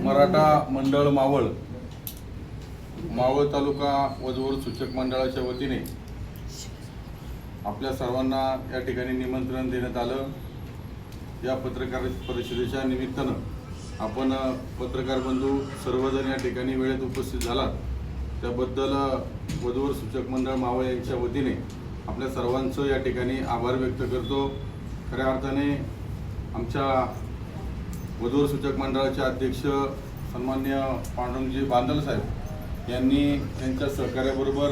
मराठा मंडळ मावळ तालुका वधूवर सूचक मंडळाच्या वतीने आपल्या सर्वांना या ठिकाणी निमंत्रण देण्यात आलं। या पत्रकार परिषदेच्या निमित्तानं आपण पत्रकार बंधू सर्वजण या ठिकाणी वेळेत उपस्थित झालात त्याबद्दल वधूवर सूचक मंडळ मावळ यांच्या वतीने आपल्या सर्वांचं या ठिकाणी आभार व्यक्त करतो। खऱ्या अर्थाने आमच्या वधूवर सूचक मंडळाचे अध्यक्ष सन्माननीय पांडुरंगजी बांदल साहेब यांनी त्यांच्या सहकार्याबरोबर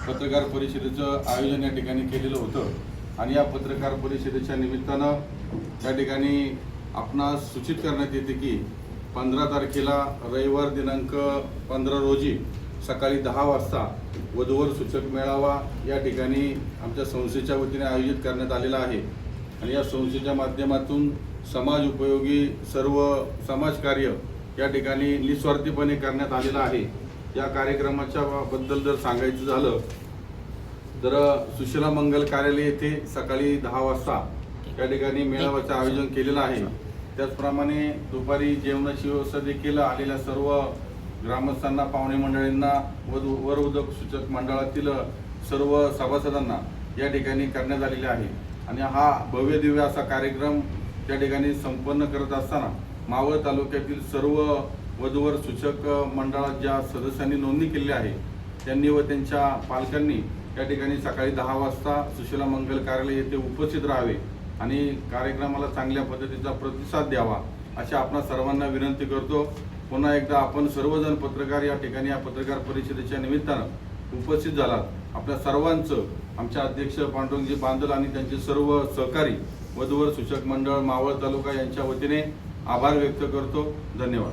पत्रकार परिषदेचं आयोजन या ठिकाणी केलेलं होतं आणि या पत्रकार परिषदेच्या निमित्तानं त्या ठिकाणी आपणास सूचित करण्यात येते की 15 तारखेला रविवार दिनांक 15 रोजी सकाळी 10 वाजता वधूवर सूचक मेळावा या ठिकाणी आमच्या संस्थेच्या वतीने आयोजित करण्यात आलेला आहे आणि या संस्थेच्या माध्यमातून समाज उपयोगी सर्व समाजकार्य या ठिकाणी निस्वार्थीपणे करण्यात आलेलं आहे। या कार्यक्रमाच्या बद्दल जर सांगायचं झालं तर सुशीला मंगल कार्यालय येथे सकाळी 10 वाजता या ठिकाणी मेळाव्याचं आयोजन केलेलं आहे। त्याचप्रमाणे दुपारी जेवणाची व्यवस्था देखील आलेल्या सर्व ग्रामस्थांना पाहुणे मंडळींना वधूवर सूचक मंडळातील सर्व सभासदांना या ठिकाणी करण्यात आलेले आहे आणि हा भव्य दिव्य असा कार्यक्रम त्या ठिकाणी संपन्न करत असताना मावळ तालुक्यातील सर्व वधूवर सूचक मंडळात ज्या सदस्यांनी नोंदणी केली आहे त्यांनी व त्यांच्या पालकांनी या ठिकाणी सकाळी 10 वाजता सुशीला मंगल कार्यालय येथे उपस्थित राहावे आणि कार्यक्रमाला चांगल्या पद्धतीचा प्रतिसाद द्यावा अशी आपणा सर्वांना विनंती करतो। पुन्हा एकदा आपण सर्वजण पत्रकार या ठिकाणी या पत्रकार परिषदेच्या निमित्तानं उपस्थित झालात आपल्या सर्वांचं आमच्या अध्यक्ष पांडुरंगजी बांदल आणि त्यांचे सर्व सहकारी वधूवर सूचक मंडळ मावळ तालुका यांच्या वतीने आभार व्यक्त करतो। धन्यवाद।